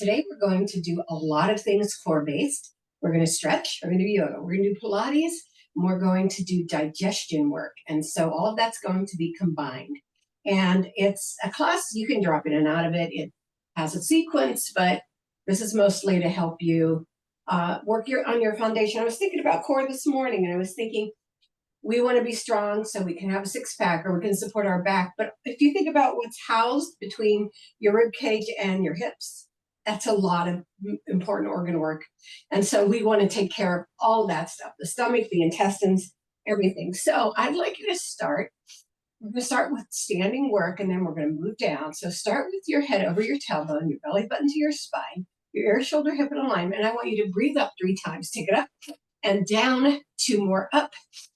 Today we're going to do a lot of things core-based. We're going to stretch, we're going to do yoga, we're going to do Pilates, and we're going to do digestion work. And so all of that's going to be combined. And it's a class you can drop in and out of it. It has a sequence, but this is mostly to help you work on your foundation. I was thinking about core this morning, and I was thinking we want to be strong so we can have a six-pack or we can support our back. But if you think about what's housed between your rib cage and your hips, that's a lot of important organ work. And so we want to take care of all that stuff, the stomach, the intestines, everything. So I'd like you to start. We're going to start with standing work, and then we're going to move down. So start with your head over your tailbone, your belly button to your spine, your ear, shoulder, hip, and alignment. And I want you to breathe up 3 times. Take it up and down, 2 more up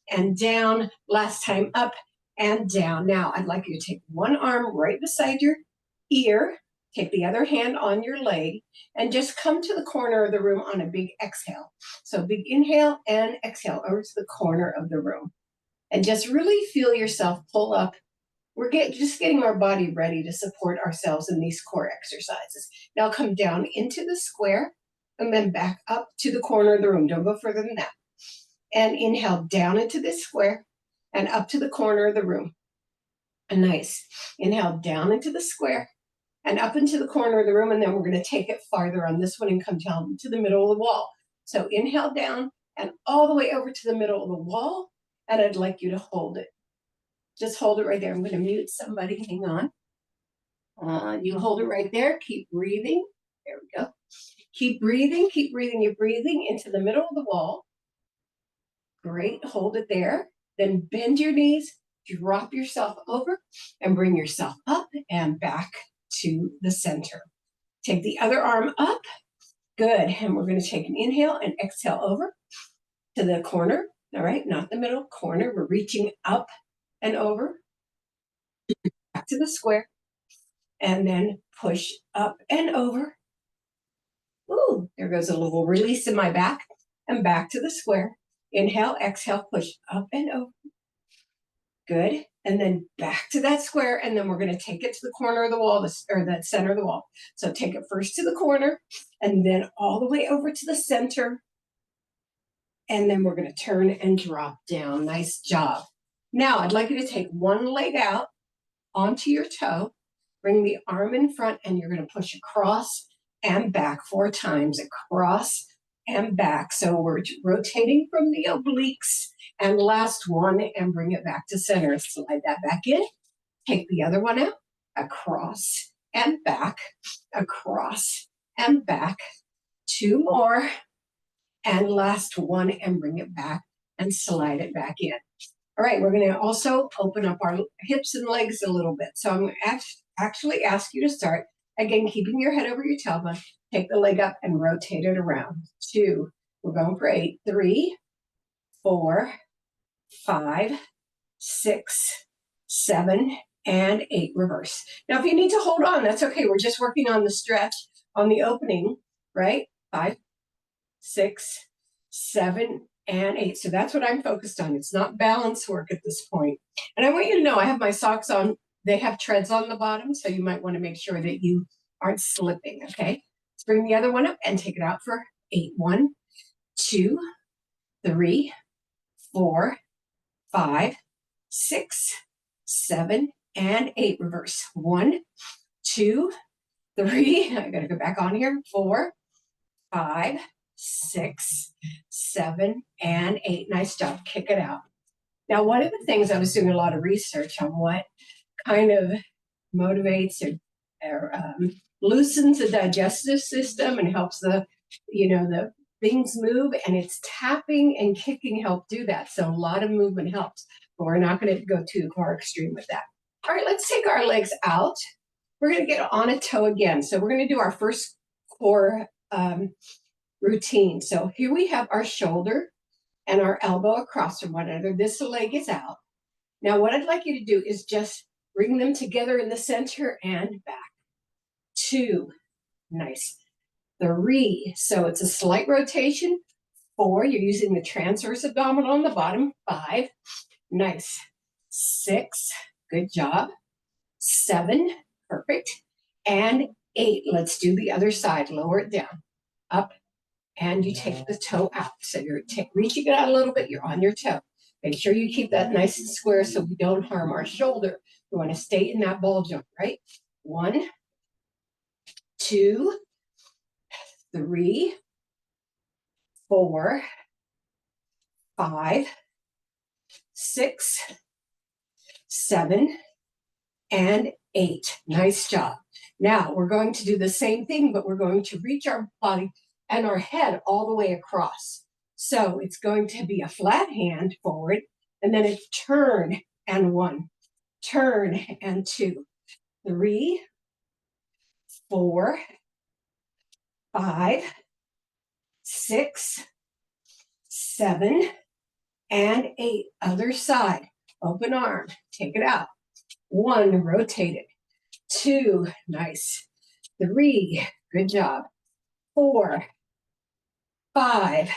and down, last time up and down. Now I'd like you to take one arm right beside your ear, take the other hand on your leg, and just come to the corner of the room on a big exhale. So big inhale and exhale over to the corner of the room. And just really feel yourself pull up. We're just getting our body ready to support ourselves in these core exercises. Now come down into the square and then back up to the corner of the room. Don't go further than that. And inhale down into this square and up to the corner of the room. And nice. Inhale down into the square and up into the corner of the room. And then we're going to take it farther on this one and come down to the middle of the wall. So inhale down and all the way over to the middle of the wall. And I'd like you to hold it. Just hold it right there. I'm going to mute somebody. Hang on. You hold it right there. Keep breathing. There we go. Keep breathing. Keep breathing. You're breathing into the middle of the wall. Great. Hold it there. Then bend your knees. Drop yourself over and bring yourself up and back to the center. Take the other arm up. Good. And we're going to take an inhale and exhale over to the corner. All right. Not the middle, corner. We're reaching up and over back to the square, and then push up and over. Ooh, there goes a little release in my back, and back to the square. Inhale, exhale, push up and over. Good. And then back to that square, and then we're going to take it to the corner of the wall, or the center of the wall. So take it first to the corner, and then all the way over to the center. And then we're going to turn and drop down. Nice job. Now, I'd like you to take one leg out onto your toe, bring the arm in front, and you're going to push across and back 4 times, across and back. So we're rotating from the obliques, and last one, and bring it back to center. Slide that back in. Take the other one out, across and back, across and back. 2 more, and last one, and bring it back and slide it back in. All right, we're going to also open up our hips and legs a little bit. So I'm going to actually ask you to start, again, keeping your head over your tailbone. Take the leg up and rotate it around. 2, we're going for 8, 3, 4, 5, 6, 7, and 8, reverse. Now, if you need to hold on, that's okay. We're just working on the stretch, on the opening, right? 5, 6, 7, and 8. So that's what I'm focused on. It's not balance work at this point. And I want you to know I have my socks on. They have treads on the bottom, so you might want to make sure that you aren't slipping, okay? Let's bring the other one up and take it out for 8. 1, 2, 3, 4, 5, 6, 7, and 8. Reverse. 1, 2, 3. I got to go back on here. 4, 5, 6, 7, and 8. Nice job. Kick it out. Now, one of the things I was doing a lot of research on what kind of motivates or loosens the digestive system and helps the things move, and it's tapping and kicking help do that. So a lot of movement helps, but we're not going to go too far extreme with that. All right, let's take our legs out. We're going to get on a toe again. So we're going to do our first core routine. So here we have our shoulder and our elbow across from one another. This leg is out. Now what I'd like you to do is just bring them together in the center and back. 2, nice. 3, so it's a slight rotation. 4, you're using the transverse abdominal on the bottom. 5, nice. 6, good job. 7, perfect. And 8. Let's do the other side. Lower it down, up, and you take the toe out. So you're reaching it out a little bit. You're on your toe. Make sure you keep that nice and square so we don't harm our shoulder. We want to stay in that ball joint, right? 1, 2, 3, 4, 5, 6, 7, and 8. Nice job. Now we're going to do the same thing, but we're going to reach our body and our head all the way across. So it's going to be a flat hand forward, and then it's turn and 1, turn and 2, 3, 4, 5, 6, 7, and 8. Other side. Open arm. Take it out. 1, rotate it. 2, nice. 3, good job. 4, 5,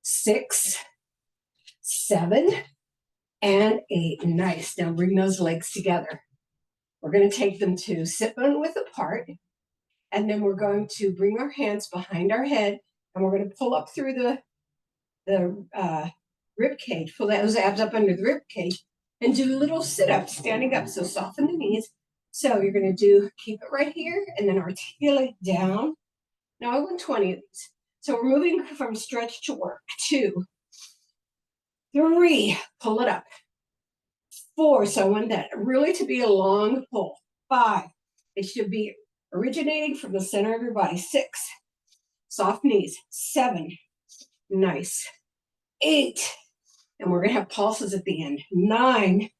6, 7, and 8. Nice. Now bring those legs together. We're going to take them to sit bone width apart, and then we're going to bring our hands behind our head, and we're going to pull up through the rib cage, pull those abs up under the rib cage, and do little sit-ups standing up. So soften the knees. So you're going to keep it right here, and then articulate down. Now I want 20 of these. So we're moving from stretch to work. 2, 3, pull it up. 4, so I want that really to be a long pull. 5, it should be originating from the center of your body. 6, soft knees. 7, nice. 8, and we're going to have pulses at the end. 9,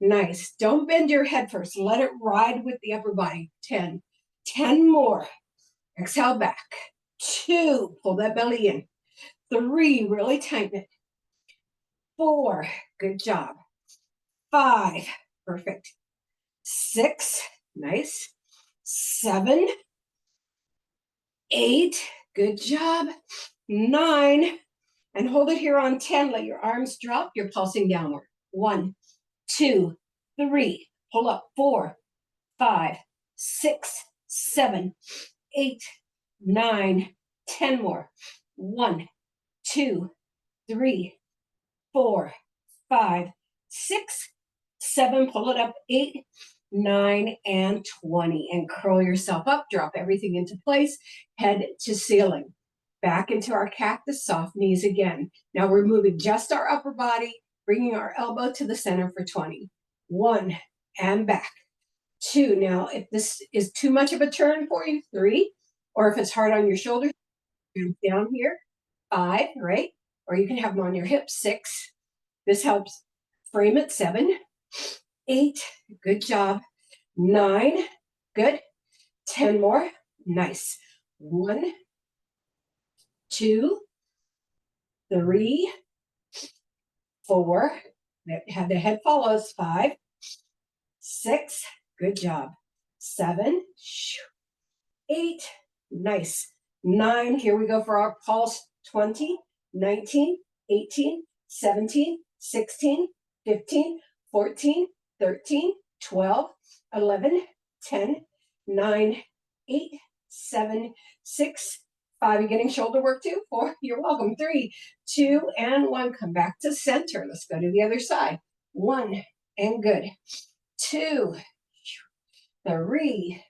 nice. Don't bend your head first. Let it ride with the upper body. 10, 10 more. Exhale back. 2, pull that belly in. 3, really tighten it. 4, good job. 5, perfect. 6, nice. 7, 8, good job. 9, and hold it here on 10. Let your arms drop. You're pulsing downward. 1, 2, 3, pull up. 4, 5, 6, 7, 8, 9, 10 more. 1, 2, 3, 4, 5, 6, 7, pull it up. 8, 9, and 20. And curl yourself up. Drop everything into place. Head to ceiling. Back into our cactus, soft knees again. Now we're moving just our upper body, bringing our elbow to the center for 20. 1, and back. 2, now if this is too much of a turn for you, 3, or if it's hard on your shoulders, down here. 5, right? Or you can have them on your hips. 6, this helps frame it. 7, 8, good job. 9, good. 10 more, nice. 1, 2, 3, 4, have the head follows. 5, 6, good job. 7, 8, nice. 9, here we go for our pulse. 20, 19, 18, 17, 16, 15, 14, 13, 12, 11, 10, 9, 8, 7, 6, 5. You're getting shoulder work too? 4, you're welcome. 3, 2, and 1. Come back to center. Let's go to the other side. 1, and good. 2, 3,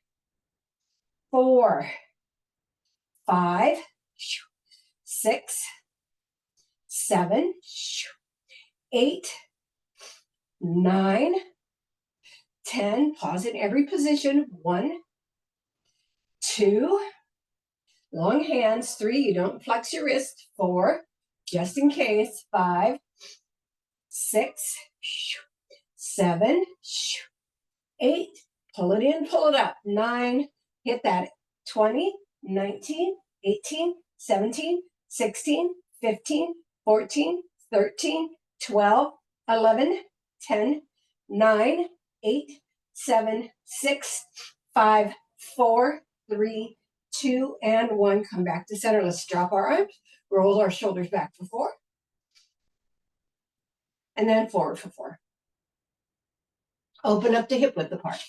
4, 5, 6, 7, 8, 9, 10. Pause in every position. 1, 2, long hands. 3, you don't flex your wrist. 4, just in case. 5, 6, 7, 8, pull it in, pull it up. 9, hit that. 20, 19, 18, 17, 16, 15, 14, 13, 12, 11, 10, 9, 8, 7, 6, 5, 4, 3, 2, and 1. Come back to center. Let's drop our arms, roll our shoulders back for 4, and then forward for 4. Open up to hip width apart.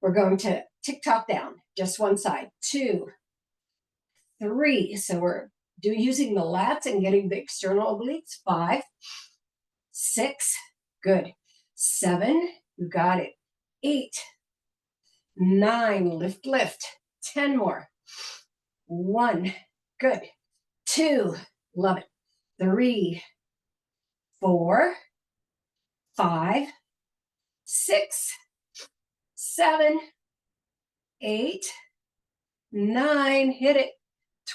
We're going to tick-tock down, just one side. 2, 3. So we're using the lats and getting the external obliques. 5, 6. Good. 7. You got it. 8, 9. Lift, lift. 10 more. 1. Good. 2. Love it. 3, 4, 5, 6, 7, 8, 9. Hit it.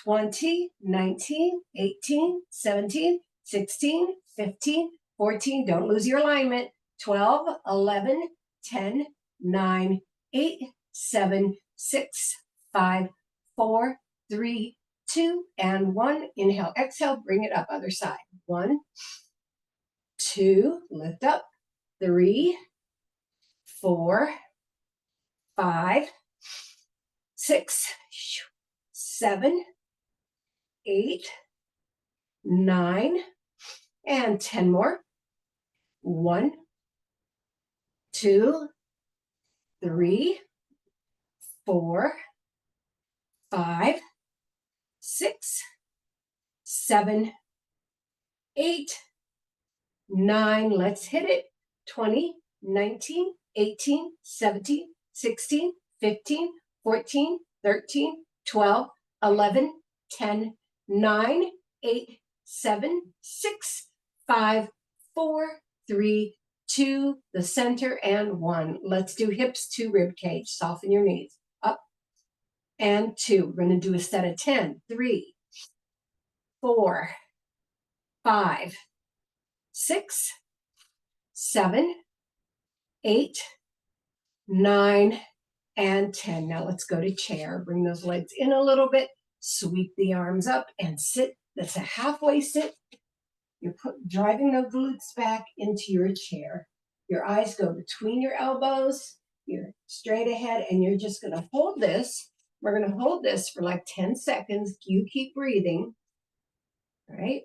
20, 19, 18, 17, 16, 15, 14. Don't lose your alignment. 12, 11, 10, 9, 8, 7, 6, 5, 4, 3, 2, and 1. Inhale, exhale, bring it up, other side. 1, 2, lift up. 3, 4, 5, 6, 7, 8, 9, and 10 more. 1, 2, 3, 4, 5, 6, 7, 8, 9. Let's hit it. 20, 19, 18, 17, 16, 15, 14, 13, 12, 11, 10, 9, 8, 7, 6, 5, 4, 3, 2, the center, and 1. Let's do hips to rib cage. Soften your knees. Up and 2. We're going to do a set of 10. 3, 4, 5, 6, 7, 8, 9, and 10. Now let's go to chair. Bring those legs in a little bit. Sweep the arms up and sit. That's a halfway sit. You're driving the glutes back into your chair. Your eyes go between your elbows. You're straight ahead, and you're just going to hold this. We're going to hold this for like 10 seconds. You keep breathing. All right.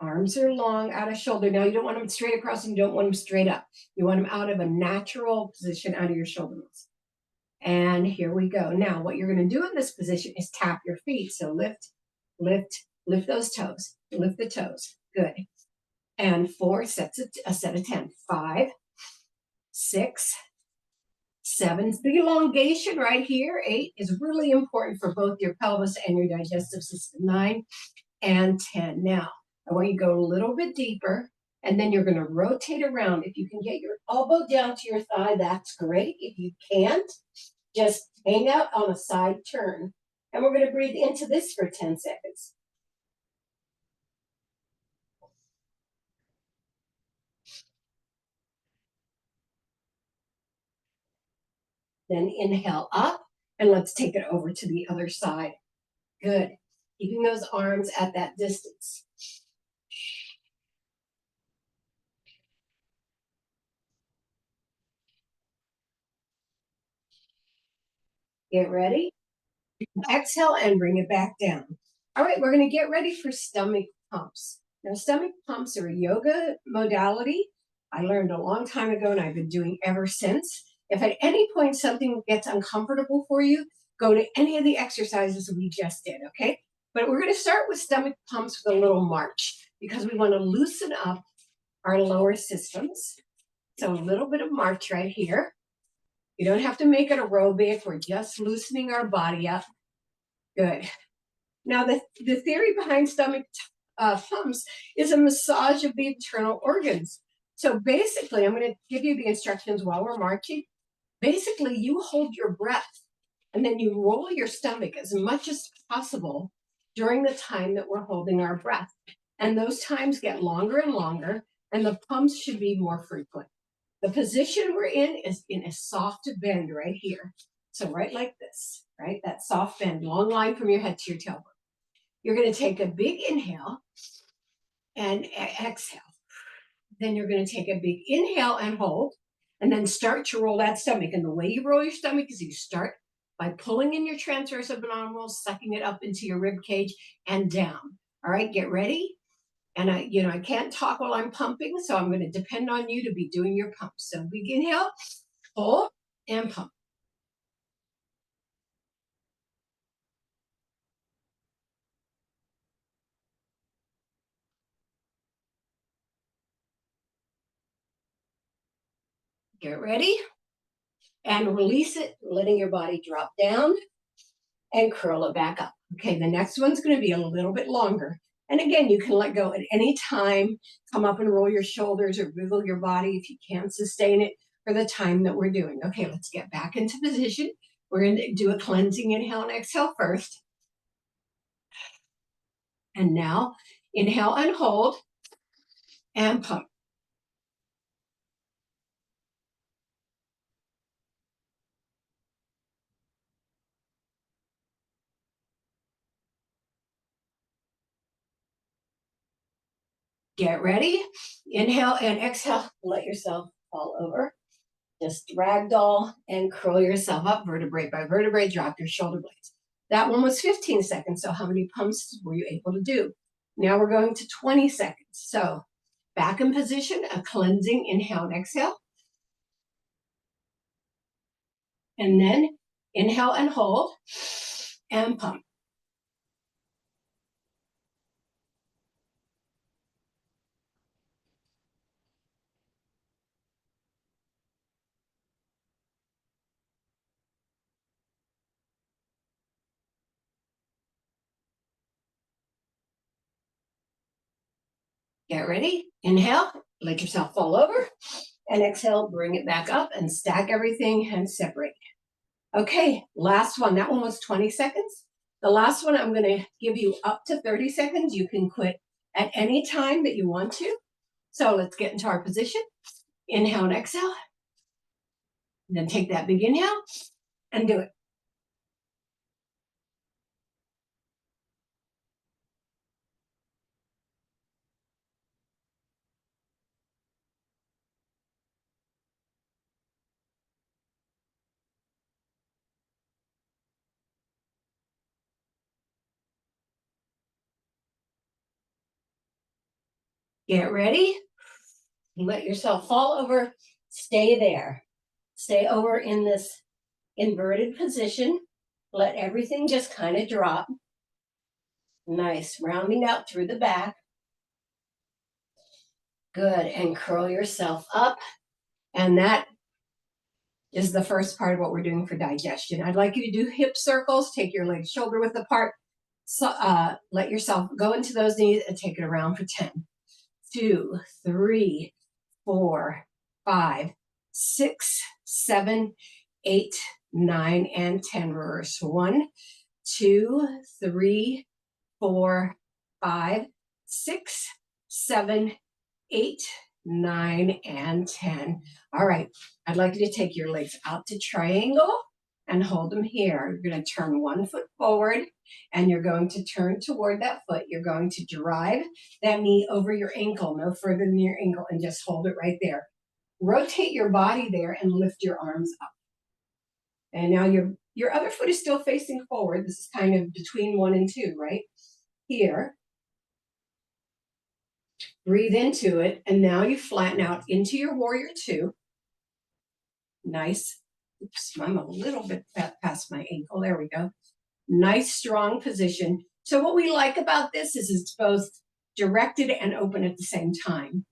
Arms are long, out of shoulder. Now, you don't want them straight across and you don't want them straight up. You want them out of a natural position, out of your shoulder blades. And here we go. Now, what you're going to do in this position is tap your feet. So lift, lift, lift those toes. Lift the toes. Good. And 4 sets of a set of 10. 5, 6, 7. The elongation right here. 8 is really important for both your pelvis and your digestive system. 9 and 10. Now, I want you to go a little bit deeper, and then you're going to rotate around. If you can get your elbow down to your thigh, that's great. If you can't, just hang out on a side turn. And we're going to breathe into this for 10 seconds. Then inhale up, and let's take it over to the other side. Good. Keeping those arms at that distance. Get ready. Exhale and bring it back down. All right, we're going to get ready for stomach pumps. Now, stomach pumps are a yoga modality I learned a long time ago, and I've been doing ever since. If at any point something gets uncomfortable for you, go to any of the exercises we just did, okay? But we're going to start with stomach pumps with a little march because we want to loosen up our lower systems. So a little bit of march right here. You don't have to make it aerobic. We're just loosening our body up. Good. Now, the theory behind stomach pumps is a massage of the internal organs. So basically, I'm going to give you the instructions while we're marching. Basically, you hold your breath, and then you roll your stomach as much as possible during the time that we're holding our breath. And those times get longer and longer, and the pumps should be more frequent. The position we're in is in a soft bend right here. So right like this, right? That soft bend, long line from your head to your tailbone. You're going to take a big inhale and exhale. Then you're going to take a big inhale and hold, and then start to roll that stomach. And the way you roll your stomach is you start by pulling in your transverse abdominals, sucking it up into your rib cage and down. All right, get ready. And I can't talk while I'm pumping, so I'm going to depend on you to be doing your pump. So big inhale, hold, and pump. Get ready and release it, letting your body drop down and curl it back up. Okay, the next one's going to be a little bit longer. And again, you can let go at any time. Come up and roll your shoulders or wiggle your body if you can't sustain it for the time that we're doing. Okay, let's get back into position. We're going to do a cleansing inhale and exhale first. And now inhale and hold and pump. Get ready. Inhale and exhale. Let yourself fall over. Just ragdoll and curl yourself up vertebrae by vertebrae. Drop your shoulder blades. That one was 15 seconds. So how many pumps were you able to do? Now we're going to 20 seconds. So back in position, a cleansing inhale and exhale. And then inhale and hold and pump. Get ready. Inhale, let yourself fall over. And exhale, bring it back up and stack everything and separate. Okay, last one. That one was 20 seconds. The last one, I'm going to give you up to 30 seconds. You can quit at any time that you want to. So let's get into our position. Inhale and exhale. Then take that big inhale and do it. Get ready. Let yourself fall over. Stay there. Stay over in this inverted position. Let everything just kind of drop. Nice. Rounding out through the back. Good. And curl yourself up. And that is the first part of what we're doing for digestion. I'd like you to do hip circles. Take your legs shoulder width apart. So, let yourself go into those knees and take it around for 10. 2, 3, 4, 5, 6, 7, 8, 9, and 10. Reverse. 1, 2, 3, 4, 5, 6, 7, 8, 9, and 10. All right. I'd like you to take your legs out to triangle and hold them here. You're going to turn one foot forward and you're going to turn toward that foot. You're going to drive that knee over your ankle, no further than your ankle, and just hold it right there. Rotate your body there and lift your arms up. And now your other foot is still facing forward. This is kind of between 1 and 2, right? Here. Breathe into it, and now you flatten out into your warrior 2. Nice. Oops, I'm a little bit past my ankle. There we go. Nice, strong position. So what we like about this is it's both directed and open at the same time.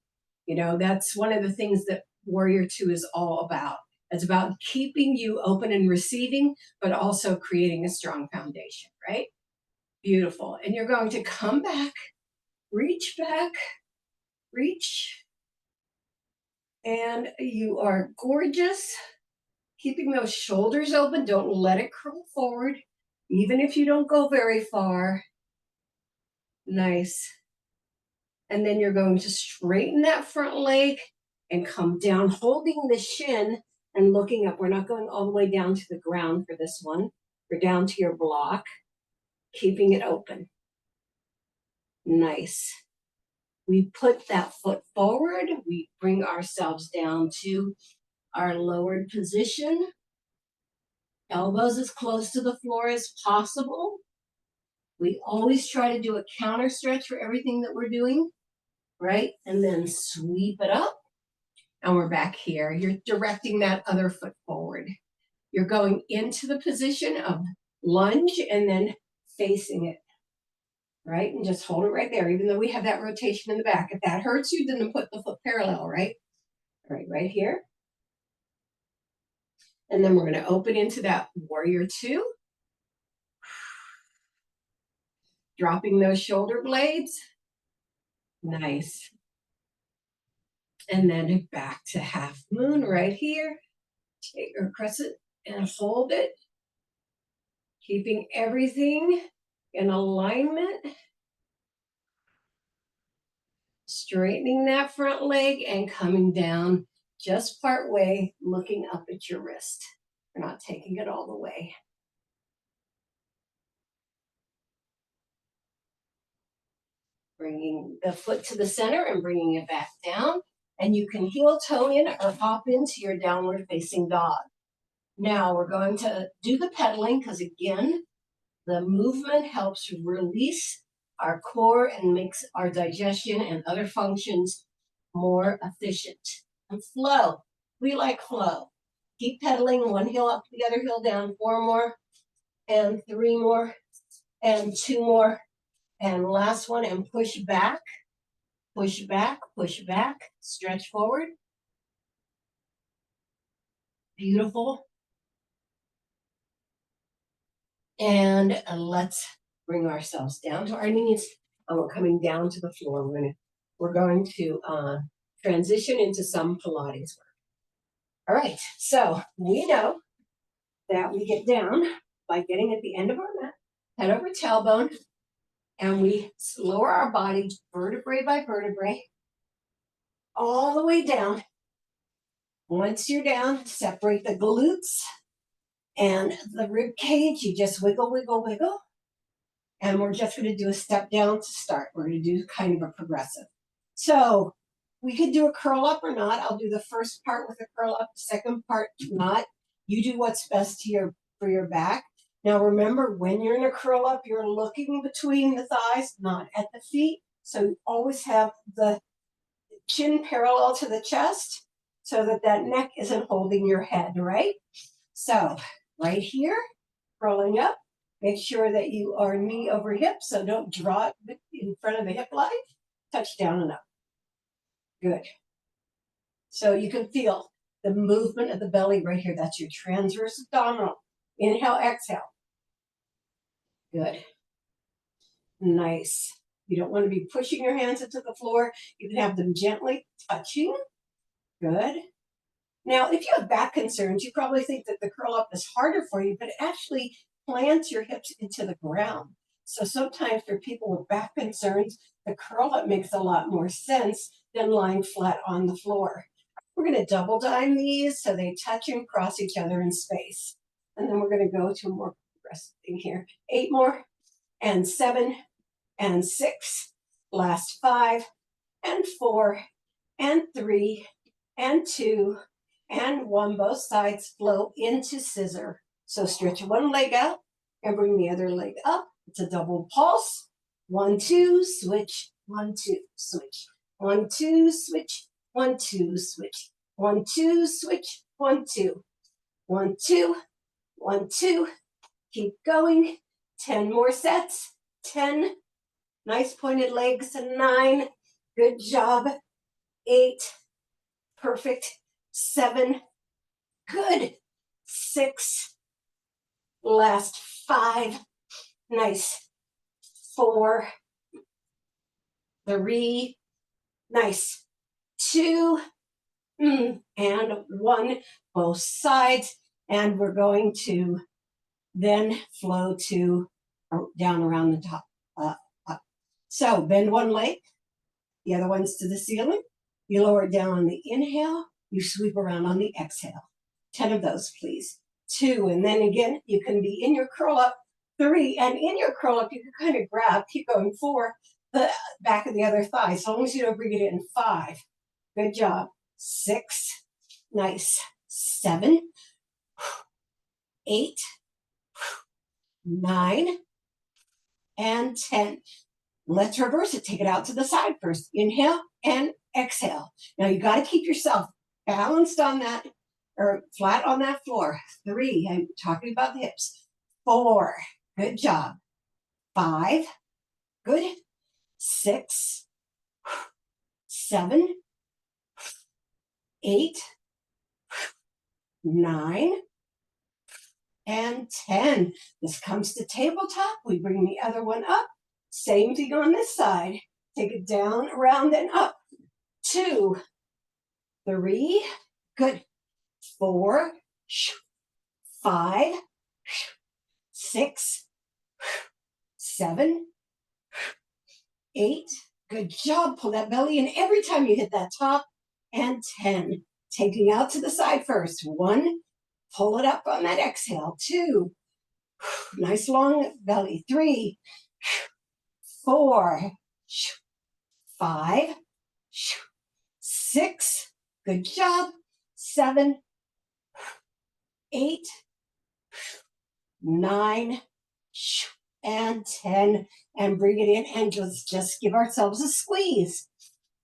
You know, that's one of the things that Warrior 2 is all about. It's about keeping you open and receiving, but also creating a strong foundation, right? Beautiful. And you're going to come back, reach, and you are gorgeous. Keeping those shoulders open, don't let it curl forward, even if you don't go very far. Nice. And then you're going to straighten that front leg and come down, holding the shin and looking up. We're not going all the way down to the ground for this one. We're down to your block, keeping it open. Nice. We put that foot forward. We bring ourselves down to our lowered position. Elbows as close to the floor as possible. We always try to do a counter stretch for everything that we're doing, right? And then sweep it up. And we're back here. You're directing that other foot forward. You're going into the position of lunge and then facing it, right? And just hold it right there, even though we have that rotation in the back. If that hurts you, then put the foot parallel, right? All right, right here. And then we're going to open into that warrior two, dropping those shoulder blades. Nice. And then back to half moon right here. Take your crescent and hold it, keeping everything in alignment. Straightening that front leg and coming down just part way, looking up at your wrist. We're not taking it all the way. Bringing the foot to the center and bringing it back down. And you can heel toe in or hop into your downward facing dog. Now we're going to do the pedaling because again, the movement helps release our core and makes our digestion and other functions more efficient. And flow. We like flow. Keep pedaling, one heel up, the other heel down, 4 more, and 3 more, and 2 more, and last one, and push back, push back, push back, stretch forward. Beautiful. And let's bring ourselves down to our knees. And we're coming down to the floor. We're going to transition into some Pilates work. All right, so we know that we get down by getting at the end of our mat, head over tailbone, and we lower our body vertebrae by vertebrae all the way down. Once you're down, separate the glutes and the rib cage. You just wiggle, wiggle, wiggle. And we're just going to do a step down to start. We're going to do kind of a progressive. So we could do a curl up or not. I'll do the first part with a curl up, the second part not. You do what's best for your back. Now remember, when you're in a curl up, you're looking between the thighs, not at the feet. So you always have the chin parallel to the chest so that neck isn't holding your head, right? So right here, curling up. Make sure that you are knee over hip, so don't draw it in front of the hip line. Touch down and up. Good. So you can feel the movement of the belly right here. That's your transverse abdominal. Inhale, exhale. Good. Nice. You don't want to be pushing your hands into the floor. You can have them gently touching. Good. Now, if you have back concerns, you probably think that the curl up is harder for you, but it actually plants your hips into the ground. So sometimes for people with back concerns, the curl up makes a lot more sense than lying flat on the floor. We're going to double dime these so they touch and cross each other in space. And then we're going to go to a more progressive thing here. 8 more, and 7, and 6, last 5, and 4, and 3, and 2, and 1. Both sides flow into scissor. So stretch one leg out and bring the other leg up. It's a double pulse. 1, 2, switch. 1, 2, switch. 1, 2, switch. 1, 2, switch. 1, 2, switch. 1, 2. 1, 2. 1, 2. Keep going. 10 more sets. 10. Nice pointed legs. 9. Good job. 8. Perfect. 7. Good. 6. Last 5. Nice. 4. 3. Nice. 2. And 1. Both sides. And we're going to then flow to down around the top. Up. So bend one leg. The other one's to the ceiling. You lower it down on the inhale. You sweep around on the exhale. 10 of those, please. 2, and then again, you can be in your curl up. 3, and in your curl up, you can kind of grab, keep going. 4, the back of the other thigh, as long as you don't bring it in. 5, good job. 6, nice. 7, 8, 9, and 10. Let's reverse it. Take it out to the side first. Inhale and exhale. Now you got to keep yourself balanced on that, or flat on that floor. 3, I'm talking about the hips. 4, good job. 5, good. 6, 7, 8, 9, and 10. This comes to tabletop. We bring the other one up. Same thing on this side. Take it down, around, and up. 2, 3, good. 4, 5, 6, 7, 8. Good job. Pull that belly in every time you hit that top. And 10. Taking out to the side first. 1, pull it up on that exhale. 2, nice long belly. 3, 4, 5, 6. Good job. 7, 8, 9, and 10. And bring it in and just give ourselves a squeeze.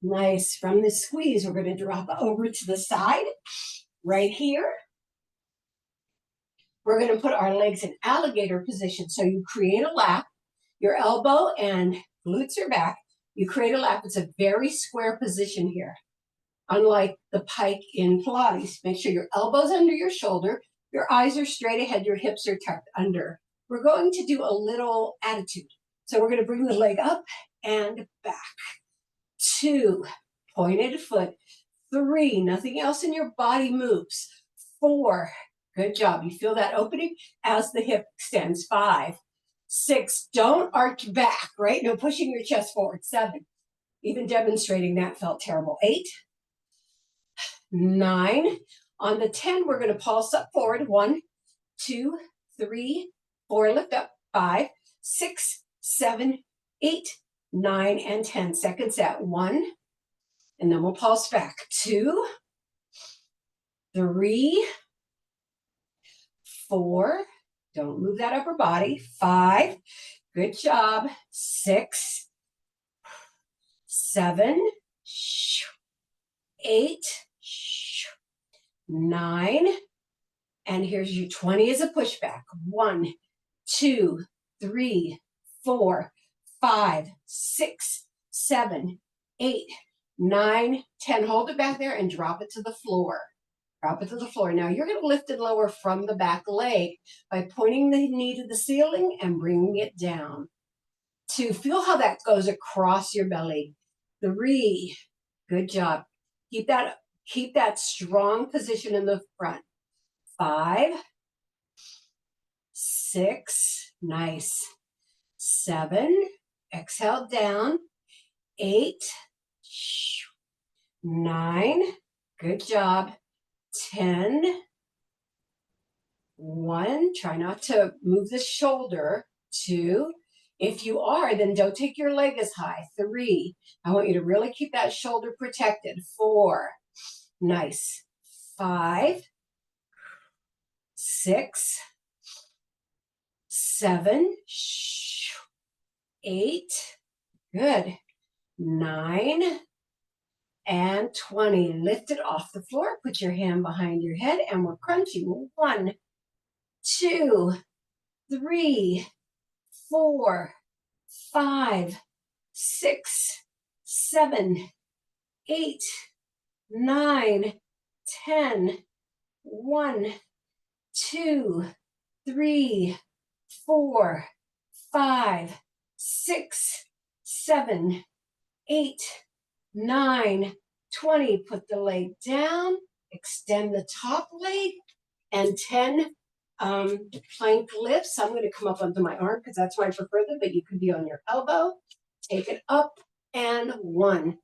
Nice. From this squeeze, we're going to drop over to the side right here. We're going to put our legs in alligator position. So you create a lap. Your elbow and glutes are back. You create a lap. It's a very square position here. Unlike the pike in Pilates, make sure your elbow's under your shoulder. Your eyes are straight ahead. Your hips are tucked under. We're going to do a little attitude. So we're going to bring the leg up and back. 2, pointed foot. 3, nothing else in your body moves. 4, good job. You feel that opening as the hip extends. 5, 6, don't arch back, right? No pushing your chest forward. 7, even demonstrating that felt terrible. 8, 9. On the 10, we're going to pulse up forward. 1, 2, 3, 4, lift up. 5, 6, 7, 8, 9, and 10. Second set. 1, and then we'll pulse back. 2, 3, 4. Don't move that upper body. 5, good job. 6, 7, 8, 9, and here's your 20 as a pushback. 1, 2, 3, 4, 5, 6, 7, 8, 9, 10. Hold it back there and drop it to the floor. Drop it to the floor. Now you're going to lift and lower from the back leg by pointing the knee to the ceiling and bringing it down. 2, feel how that goes across your belly. 3, good job. Keep that strong position in the front. 5, 6, nice. 7, exhale down. 8, 9, good job. 10, 1, try not to move the shoulder. 2, if you are, then don't take your leg as high. 3, I want you to really keep that shoulder protected. 4, nice. 5, 6, 7, 8, good. 9, and 20. Lift it off the floor. Put your hand behind your head and we're crunching. 1, 2, 3, 4, 5, 6, 7, 8, 9, 10. 1, 2, 3, 4, 5, 6, 7, 8, 9, 20. Put the leg down, extend the top leg, and 10 plank lifts. I'm going to come up onto my arm because that's why I prefer them, but you could be on your elbow. Take it up, and 1.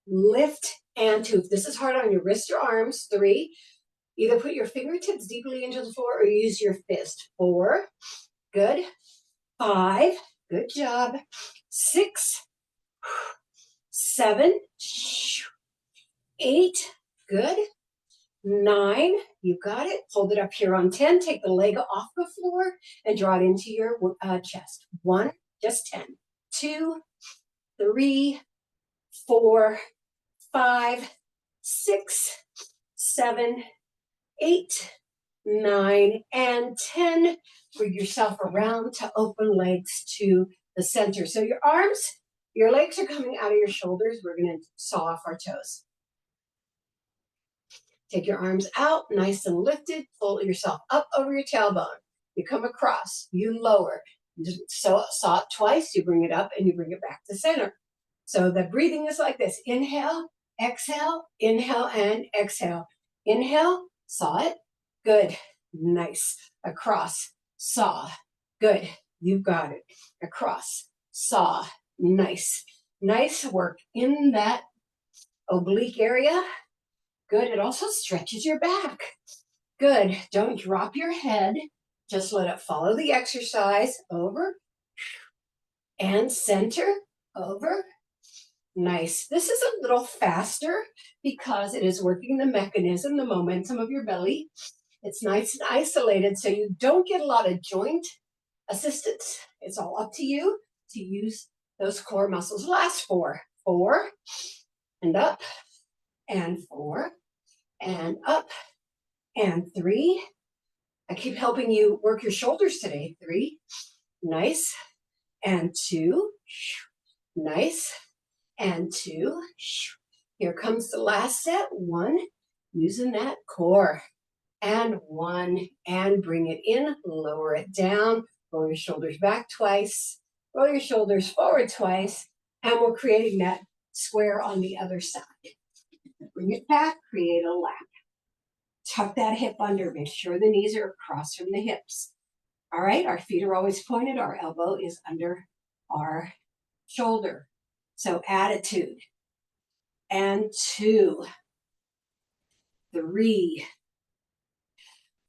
Lift, and 2. If this is hard on your wrists or arms, 3. Either put your fingertips deeply into the floor or use your fist. 4, good. 5, good job. 6, 7, 8, good. 9, you got it. Hold it up here on 10. Take the leg off the floor and draw it into your chest. 1, just 10. 2, 3, 4, 5, 6, 7, 8, 9, and 10. Bring yourself around to open legs to the center. So your arms, your legs are coming out of your shoulders. We're going to saw off our toes. Take your arms out, nice and lifted. Pull yourself up over your tailbone. you come across, you lower. So saw it twice, you bring it up and you bring it back to center. So the breathing is like this. Inhale, inhale, and exhale. Inhale, saw it. Good. Nice. Across, saw. Good. You've got it. Across, saw. Nice. Nice work in that oblique area. Good. It also stretches your back. Good. Don't drop your head. Just let it follow the exercise. Over and center. Over. Nice. This is a little faster because it is working the mechanism, the momentum of your belly. It's nice and isolated, so you don't get a lot of joint assistance. It's all up to you to use those core muscles. Last four. 4 and up and 4 and up and 3. I keep helping you work your shoulders today. 3. Nice. And 2. Nice. And 2. Here comes the last set. 1. Using that core. And 1. And bring it in. Lower it down. Roll your shoulders back twice. Roll your shoulders forward twice. And we're creating that square on the other side. Bring it back. Create a lap. Tuck that hip under. Make sure the knees are across from the hips. All right. Our feet are always pointed. Our elbow is under our shoulder. So attitude. And 2, 3,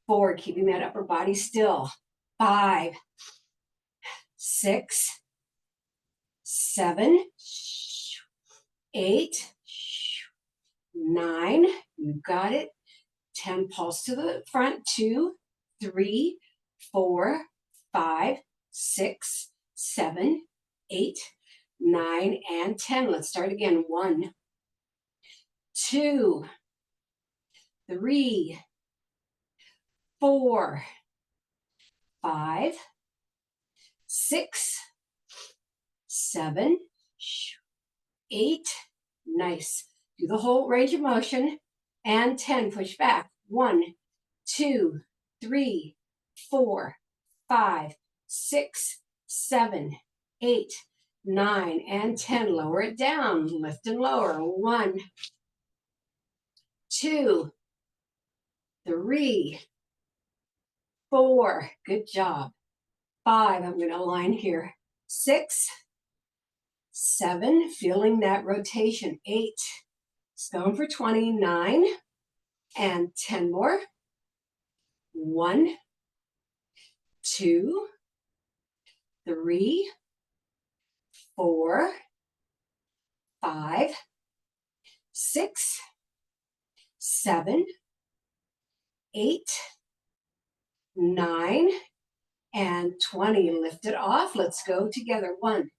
4, keeping that upper body still. 5, 6, 7, 8, 9. You've got it. 10, pulse to the front. 2, 3, 4, 5, 6, 7, 8, 9, and 10. Let's start again. 1, 2, 3, 4, 5, 6, 7, 8. Nice. Do the whole range of motion. And 10. Push back. 1, 2, 3, 4, 5, 6, 7, 8, 9, and 10. Lower it down. Lift and lower. 1, 2, 3, 4. Good job. 5. I'm going to align here. 6, 7. Feeling that rotation. 8. It's going for 20. 9 and 10 more. 1, 2, 3, 4, 5, 6, 7, 8, 9, and 20. Lift it off. Let's go together. 1,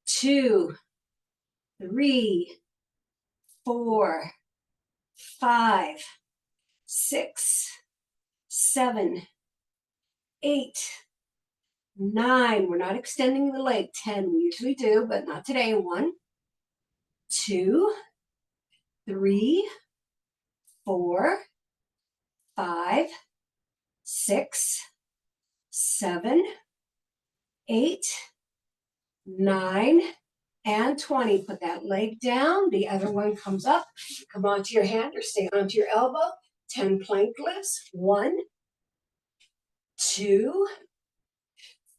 2, 3, 4, 5, 6, 7, 8, 9. We're not extending the leg. 10. We usually do, but not today. 1, 2, 3, 4, 5, 6, 7, 8, 9, and 20. Put that leg down. The other one comes up. Come onto your hand or stay onto your elbow. 10 plank lifts. 1, 2,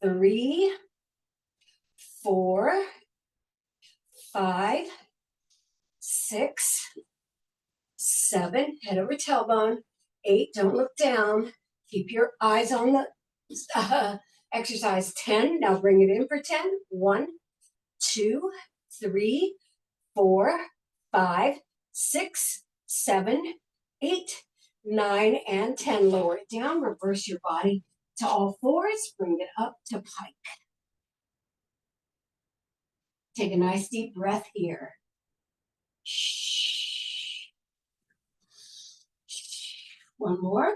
3, 4, 5, 6, 7. Head over tailbone. 8. Don't look down. Keep your eyes on the exercise. 10. Now bring it in for 10. 1, 2, 3, 4, 5, 6, 7, 8, 9, and 10. Lower it down. Reverse your body to all fours. Bring it up to pike. Take a nice deep breath here. One more.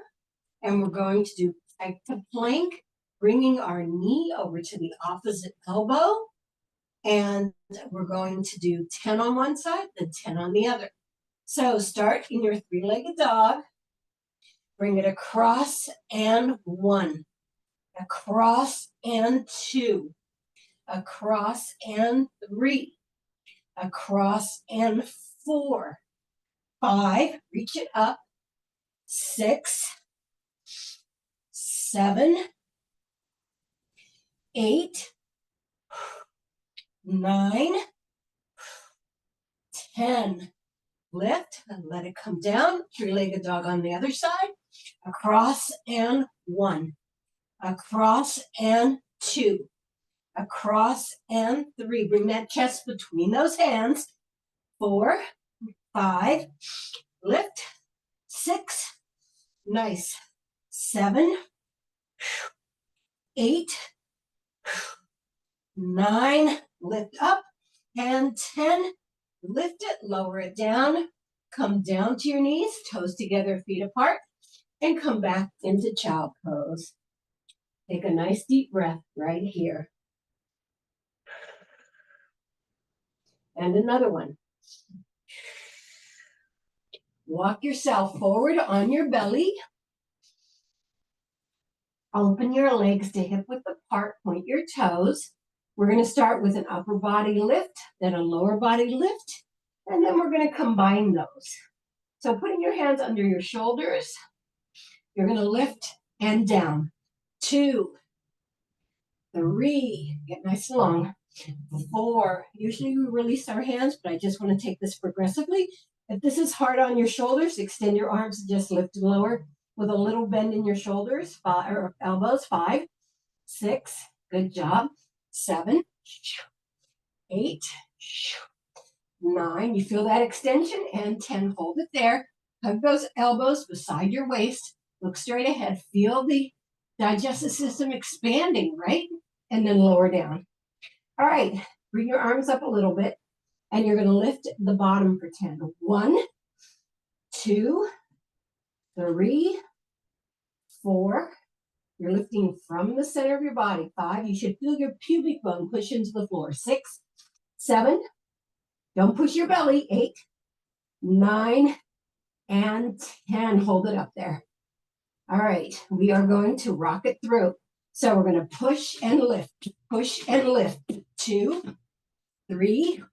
And we're going to do pike to plank, bringing our knee over to the opposite elbow. And we're going to do 10 on one side, then 10 on the other. So start in your 3-legged dog. Bring it across and 1. across and 2, across and 3, across and 4, 5, reach it up, 6, 7, 8, 9, 10. Lift and let it come down. Three-legged dog on the other side. Across and 1. Across and 2. Across and 3. Bring that chest between those hands. 4, 5. Lift. 6. Nice. 7, 8, 9. Lift up. And 10. Lift it, lower it down, come down to your knees, toes together, feet apart, and come back into child pose. Take a nice deep breath right here. And another one. Walk yourself forward on your belly. Open your legs to hip width apart, point your toes. We're going to start with an upper body lift, then a lower body lift, and then we're going to combine those. So putting your hands under your shoulders, you're going to lift and down. 2, 3, get nice and long. 4, usually we release our hands, but I just want to take this progressively. If this is hard on your shoulders, extend your arms and just lift and lower with a little bend in your shoulders, 5, or elbows. 5, 6, good job. 7, 8, 9, you feel that extension, and 10, hold it there. Hug those elbows beside your waist, look straight ahead, feel the digestive system expanding, right? And then lower down. All right, bring your arms up a little bit, and you're going to lift the bottom for 10. 1, 2, 3, 4. You're lifting from the center of your body. 5, you should feel your pubic bone push into the floor. 6, 7, don't push your belly. 8, 9, and 10. Hold it up there. All right, we are going to rock it through. So we're going to push and lift, push and lift. 2, 3,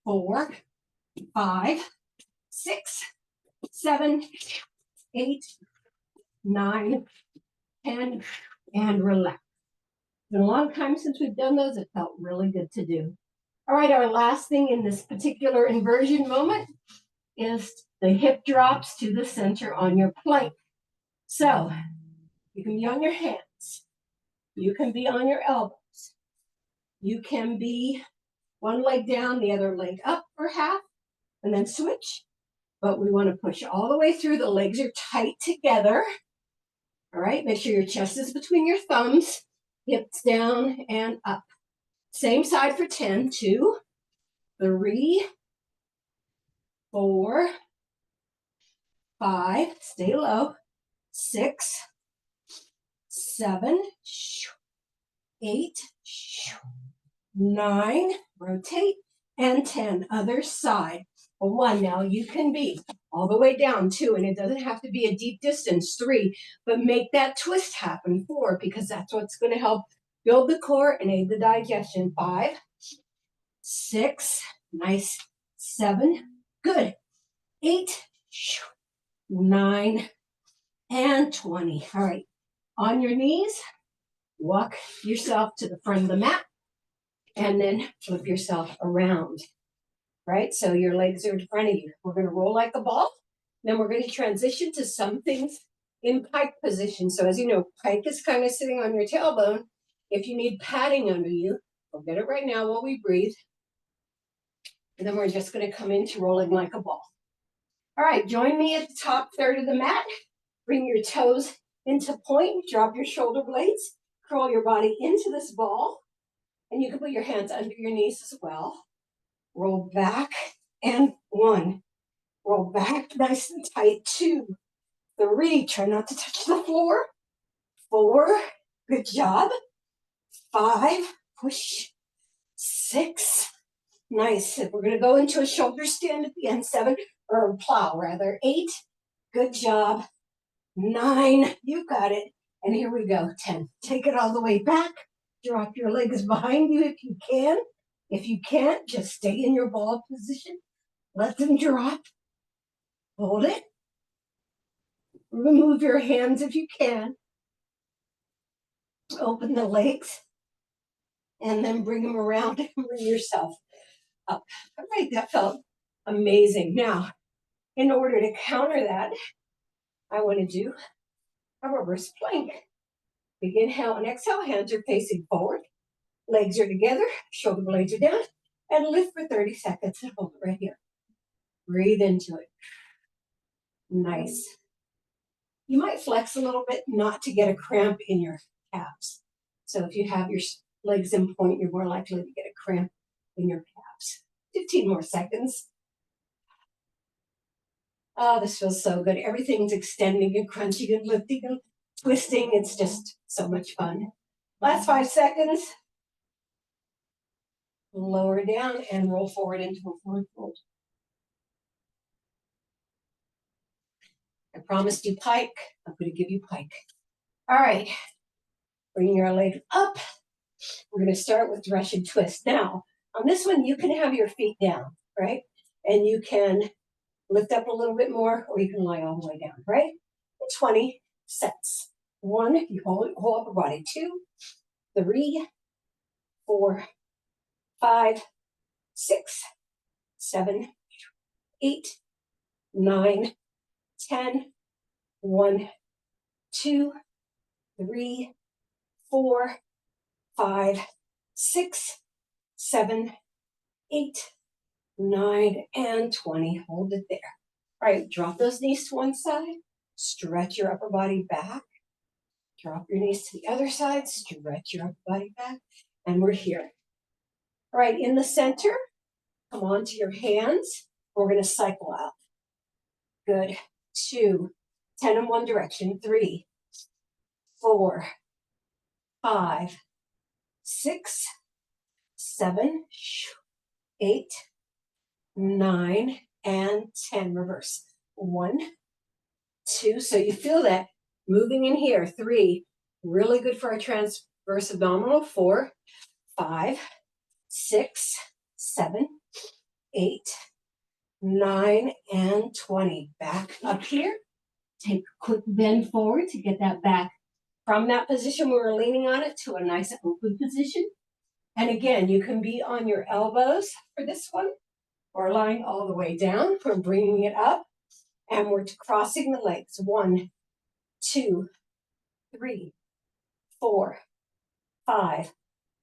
4, 5, 6, 7, 8, 9, 10, and relax. It's been a long time since we've done those. It felt really good to do. All right, our last thing in this particular inversion moment is the hip drops to the center on your plank. So you can be on your hands. You can be on your elbows. You can be one leg down, the other leg up for half, and then switch. But we want to push all the way through. The legs are tight together. All right, make sure your chest is between your thumbs, hips down and up. Same side for 10. 2, 3, 4, 5, stay low. 6, 7, 8, 9, rotate, and 10. Other side. 1, now you can be all the way down. 2, and it doesn't have to be a deep distance. 3, but make that twist happen. 4, because that's what's going to help build the core and aid the digestion. 5, 6, nice. 7, good. 8, 9, and 20. All right, on your knees, walk yourself to the front of the mat, and then flip yourself around. Right, so your legs are in front of you. We're going to roll like a ball. Then we're going to transition to some things in pike position. So as you know, pike is kind of sitting on your tailbone. If you need padding under you, we'll get it right now while we breathe. And then we're just going to come into rolling like a ball. All right, join me at the top third of the mat. Bring your toes into point. Drop your shoulder blades. Curl your body into this ball. And you can put your hands under your knees as well. Roll back, and 1. Roll back nice and tight. 2, 3, try not to touch the floor. 4, good job. 5, push. 6, nice. We're going to go into a shoulder stand at the end. 7, or plow rather. 8, good job. 9, you got it. And here we go, 10. Take it all the way back. Drop your legs behind you if you can. If you can't, just stay in your ball position. Let them drop. Hold it. Remove your hands if you can. Open the legs. And then bring them around and bring yourself up. All right, that felt amazing. Now, in order to counter that, I want to do a reverse plank. Big inhale and exhale. Hands are facing forward. Legs are together. Shoulder blades are down. And lift for 30 seconds and hold it right here. Breathe into it. Nice. You might flex a little bit not to get a cramp in your calves. So if you have your legs in point, you're more likely to get a cramp in your calves. 15 more seconds. Oh, this feels so good. Everything's extending and crunching and lifting and twisting. It's just so much fun. Last 5 seconds. Lower down and roll forward into a forward fold. I promised you pike. I'm going to give you pike. All right. Bring your leg up. We're going to start with Russian twist. Now, on this one, you can have your feet down, right? And you can lift up a little bit more, or you can lie all the way down, right? 20 sets. 1, you hold upper body. 2, 3, 4, 5, 6, 7, 8, 9, 10. 1, 2, 3, 4, 5, 6, 7, 8, 9, and 20. Hold it there. All right, drop those knees to one side. Stretch your upper body back. Drop your knees to the other side. Stretch your upper body back. And we're here. All right, in the center, come onto your hands. We're going to cycle out. Good. 2, 10 in one direction. 3, 4, 5, 6, 7, 8, 9, and 10. Reverse. 1, 2. So you feel that moving in here. 3, really good for our transverse abdominal. 4, 5, 6, 7, 8, 9, and 20. Back up here. Take a quick bend forward to get that back from that position we were leaning on it to a nice open position. And again, you can be on your elbows for this one or lying all the way down. We're bringing it up and we're crossing the legs. 1, 2, 3, 4, 5,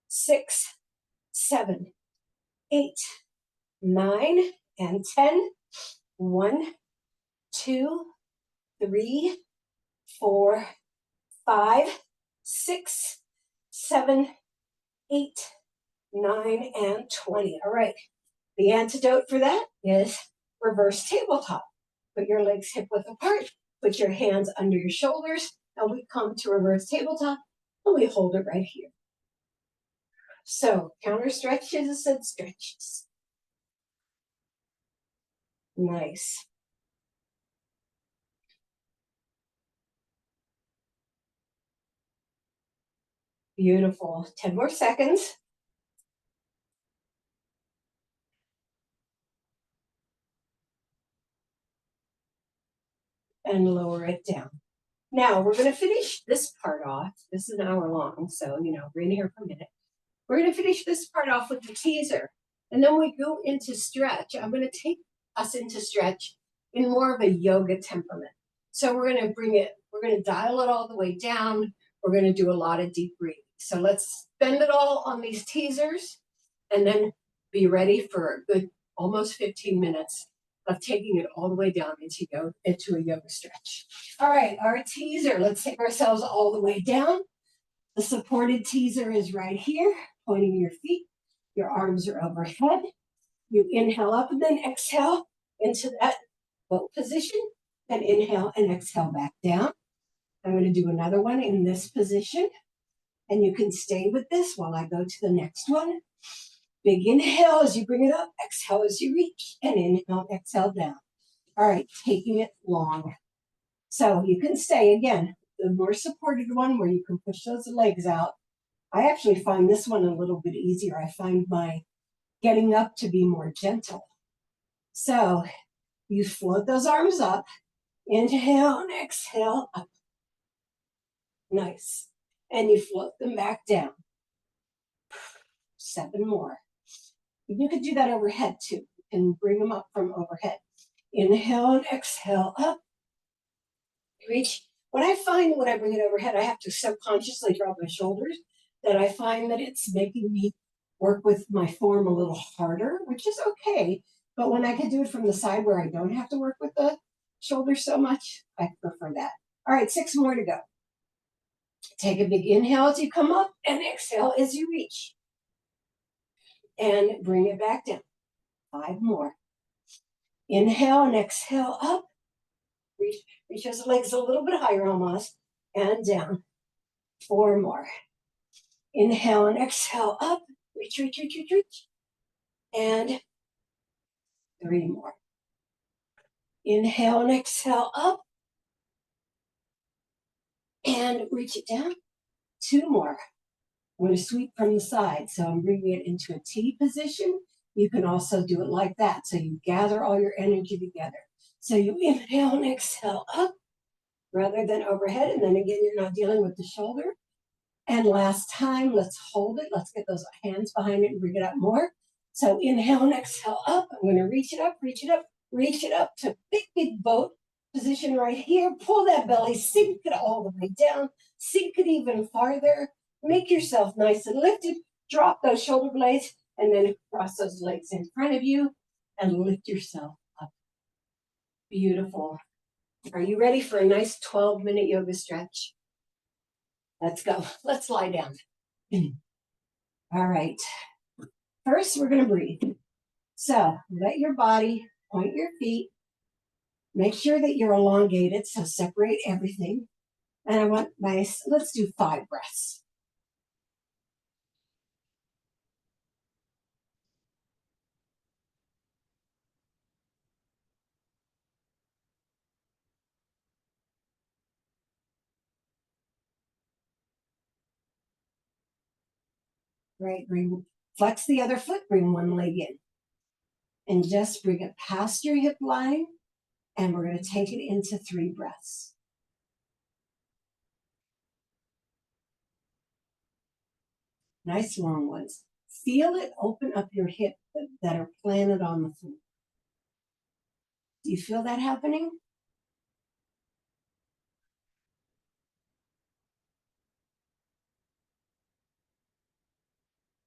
6, 7, 8, 9, and 10. 1, 2, 3, 4, 5, 6, 7, 8, 9, and 20. All right. The antidote for that is reverse tabletop. Put your legs hip width apart. Put your hands under your shoulders. And we come to reverse tabletop. And we hold it right here. So counter stretches and stretches. Nice. Beautiful. 10 more seconds. And lower it down. Now we're going to finish this part off. This is an hour long, so we're in here for a minute. We're going to finish this part off with the teaser, and then we go into stretch. I'm going to take us into stretch in more of a yoga temperament. So we're going to dial it all the way down. We're going to do a lot of deep breathing. So let's spend it all on these teasers, and then be ready for a good almost 15 minutes of taking it all the way down into a yoga stretch. All right, our teaser. Let's take ourselves all the way down. The supported teaser is right here, pointing your feet. Your arms are overhead. You inhale up and then exhale into that boat position. And inhale and exhale back down. I'm going to do another one in this position. And you can stay with this while I go to the next one. Big inhale as you bring it up. Exhale as you reach. And inhale, exhale down. All right, taking it long. So you can stay again. the more supported one where you can push those legs out. I actually find this one a little bit easier. I find my getting up to be more gentle. So you float those arms up, inhale and exhale up. Nice. And you float them back down. 7 more. You could do that overhead too, and bring them up from overhead. Inhale and exhale up. Reach. What I find when I bring it overhead, I have to subconsciously drop my shoulders, that I find that it's making me work with my form a little harder, which is okay. But when I can do it from the side where I don't have to work with the shoulders so much, I prefer that. All right, 6 more to go. Take a big inhale as you come up and exhale as you reach. And bring it back down. 5 more. Inhale and exhale up. Reach those legs a little bit higher almost. And down. 4 more. Inhale and exhale up. Reach, reach, reach, reach, reach. And 3 more. Inhale and exhale up. And reach it down. 2 more. I'm going to sweep from the side. So I'm bringing it into a T position. You can also do it like that. So you gather all your energy together. So you inhale and exhale up rather than overhead. And then again, you're not dealing with the shoulder. And last time, let's hold it. Let's get those hands behind it and bring it up more. So inhale and exhale up. I'm going to reach it up, reach it up, reach it up to big, big boat position right here. Pull that belly, sink it all the way down, sink it even farther. Make yourself nice and lifted. Drop those shoulder blades and then cross those legs in front of you and lift yourself up. Beautiful. Are you ready for a nice 12-minute yoga stretch? Let's go. Let's lie down. All right. First, we're going to breathe. So let your body point your feet. Make sure that you're elongated, so separate everything. And I want let's do 5 breaths. Right, flex the other foot, bring one leg in. And just bring it past your hip line. And we're going to take it into 3 breaths. Nice long ones. Feel it open up your hip that are planted on the floor. Do you feel that happening?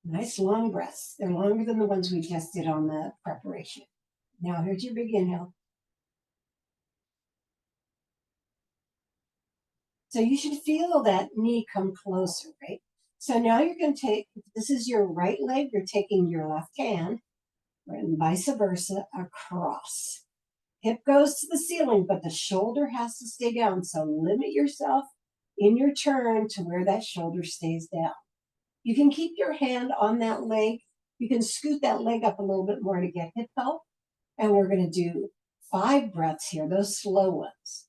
Nice long breaths. They're longer than the ones we just did on the preparation. Now here's your big inhale. So you should feel that knee come closer, right? So now you're going to take, this is your right leg, you're taking your left hand, and vice versa, across. Hip goes to the ceiling, but the shoulder has to stay down. So limit yourself in your turn to where that shoulder stays down. You can keep your hand on that leg. You can scoot that leg up a little bit more to get hip help. And we're going to do 5 breaths here, those slow ones.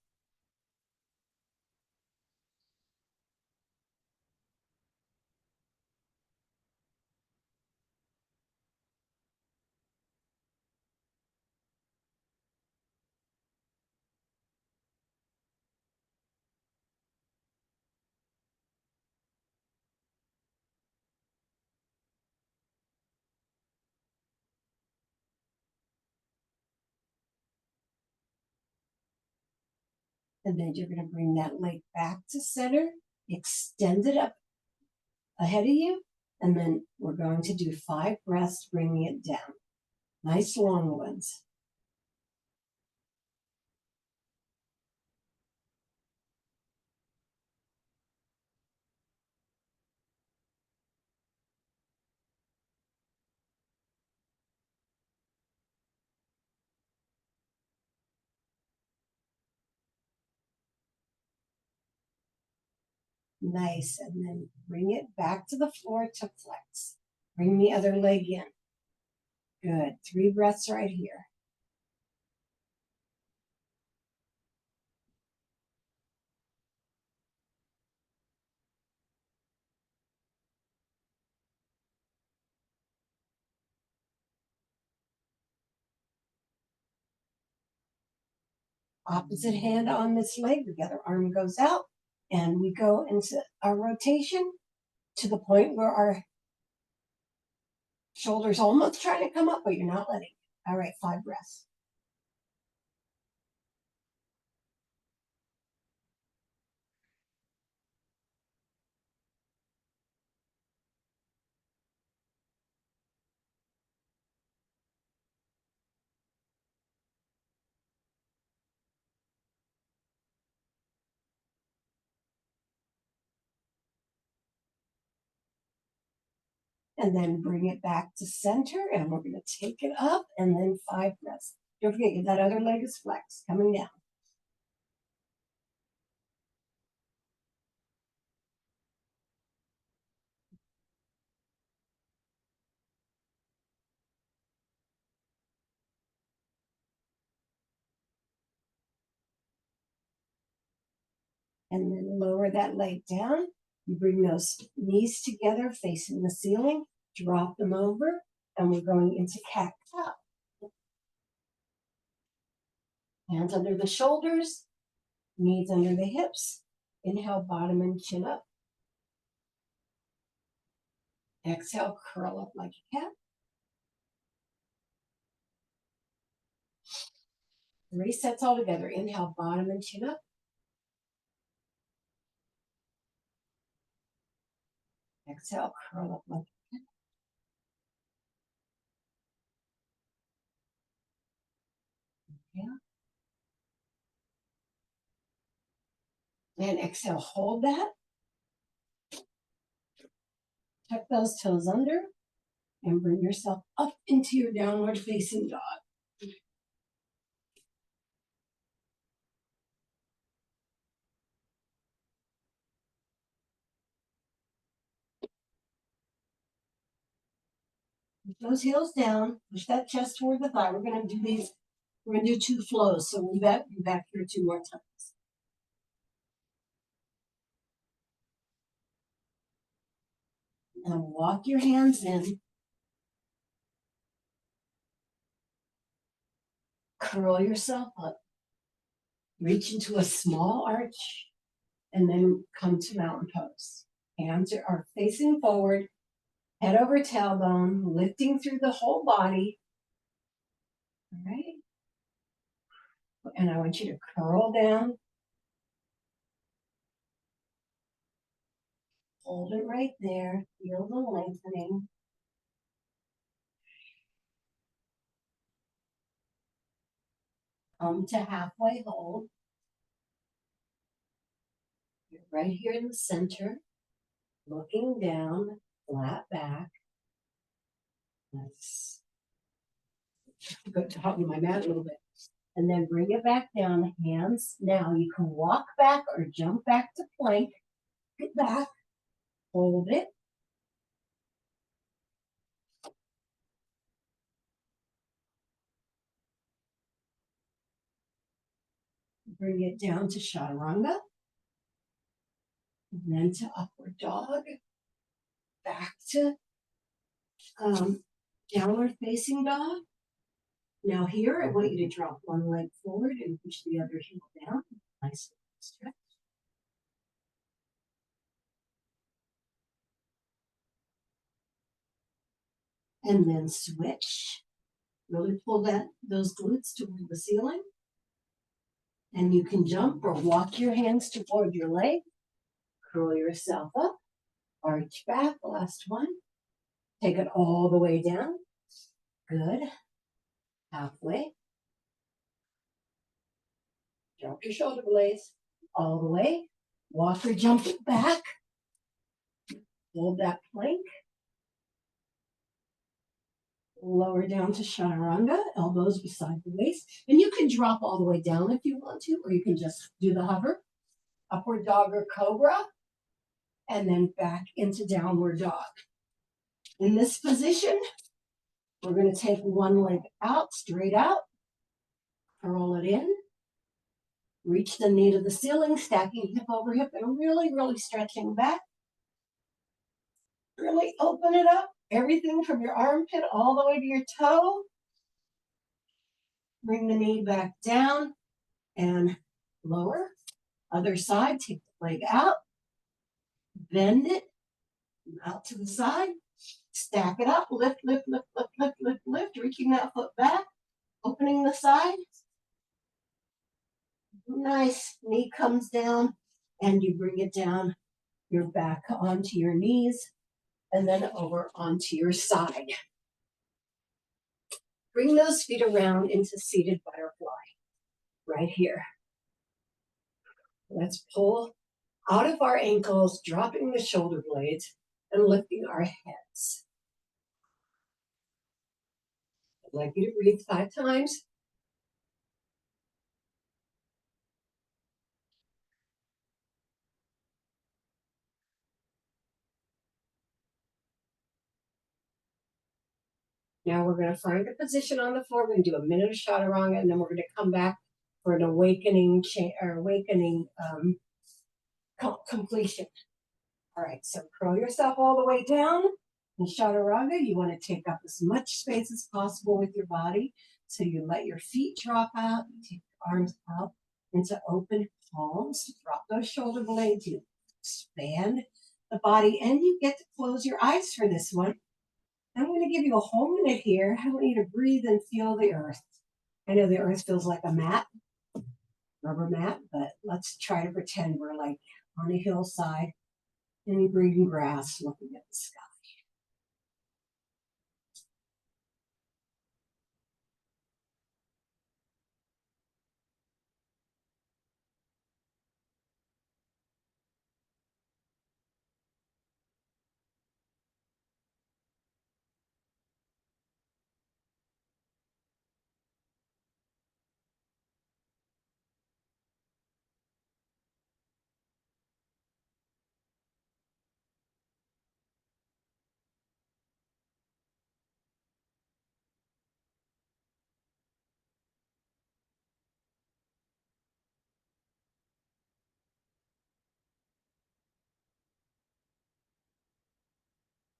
And then you're going to bring that leg back to center, extend it up ahead of you, and then we're going to do 5 breaths, bringing it down. Nice long ones. Nice. And then bring it back to the floor to flex. Bring the other leg in. Good. 3 breaths right here. Opposite hand on this leg, the other arm goes out, and we go into our rotation to the point where our shoulders almost trying to come up, but you're not letting. All right, 5 breaths. And then bring it back to center, and we're going to take it up, and then 5 breaths. Don't forget, that other leg is flexed, coming down. And then lower that leg down. You bring those knees together, facing the ceiling, drop them over, and we're going into cat cow. Hands under the shoulders, knees under the hips. Inhale, bottom and chin up. Exhale, curl up like a cat. 3 sets all together. Inhale, bottom and chin up. Exhale, curl up like a cat. Yeah. And exhale, hold that. Tuck those toes under and bring yourself up into your downward facing dog. Put those heels down, push that chest toward the thigh. We're going to do these. We're going to do 2 flows. So we'll be back here 2 more times. Now walk your hands in. Curl yourself up. Reach into a small arch and then come to mountain pose. Hands are facing forward, head over tailbone, lifting through the whole body. All right. And I want you to curl down. Hold it right there. Feel the lengthening. Come to halfway hold. You're right here in the center, looking down, flat back. Let's go to my mat a little bit. And then bring it back down, hands. Now you can walk back or jump back to plank. Get back, hold it. Bring it down to chaturanga. And then to upward dog. Back to downward facing dog. Now here, I want you to drop one leg forward and push the other heel down. Nice stretch. And then switch. Really pull those glutes toward the ceiling. And you can jump or walk your hands toward your leg. Curl yourself up. Arch back. Last one. Take it all the way down. Good. Halfway. Drop your shoulder blades all the way. Walk or jump it back. Hold that plank. Lower down to chaturanga, elbows beside the waist. And you can drop all the way down if you want to, or you can just do the hover. Upward dog or cobra. And then back into downward dog. In this position, we're going to take one leg out, straight out. Curl it in. Reach the knee to the ceiling, stacking hip over hip, and really, really stretching back. Really open it up. Everything from your armpit all the way to your toe. Bring the knee back down. and lower. Other side, take the leg out, bend it out to the side, stack it up, lift, lift, lift, lift, lift, lift, lift, reaching that foot back, opening the side. Nice, knee comes down and you bring it down, your back onto your knees and then over onto your side. Bring those feet around into seated butterfly right here. Let's pull out of our ankles, dropping the shoulder blades and lifting our heads. I'd like you to breathe 5 times. Now we're going to find a position on the floor. We're going to do a minute of chaturanga, and then we're going to come back for an awakening completion. All right, so curl yourself all the way down. In chaturanga, you want to take up as much space as possible with your body. So you let your feet drop out, you take your arms out into open palms, drop those shoulder blades, you expand the body, and you get to close your eyes for this one. I'm going to give you a whole minute here. I want you to breathe and feel the earth. I know the earth feels like a mat, rubber mat, but let's try to pretend we're like on a hillside in green grass looking at the sky.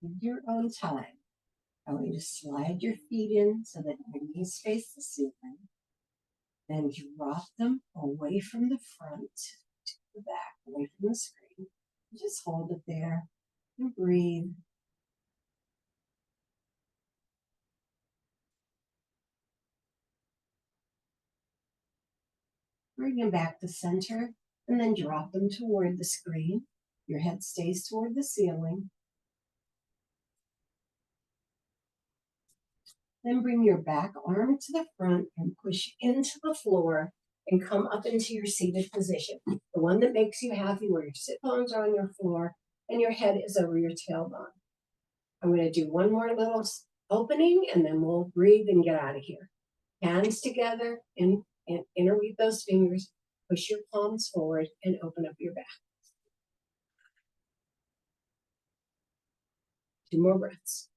In your own time, I want you to slide your feet in so that your knees face the ceiling. Then drop them away from the front to the back, away from the screen. Just hold it there and breathe. Bring them back to center and then drop them toward the screen. Your head stays toward the ceiling. Then bring your back arm to the front and push into the floor and come up into your seated position. The one that makes you happy, where your sit bones are on your floor and your head is over your tailbone. I'm going to do one more little opening and then we'll breathe and get out of here. Hands together and interweave those fingers. Push your palms forward and open up your back. 2 more breaths.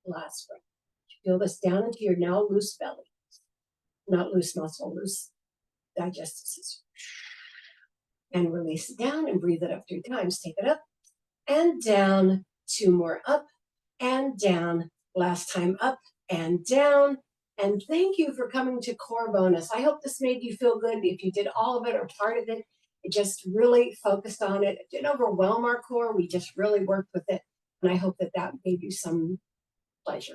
Last breath. Feel this down into your now loose belly. Not loose muscle, loose digestive system. And release it down and breathe it up 3 times. Take it up and down. 2 more up and down. Last time up and down. And thank you for coming to Core Bonus. I hope this made you feel good. If you did all of it or part of it, it just really focused on it. It didn't overwhelm our core. We just really worked with it. And I hope that that gave you some pleasure.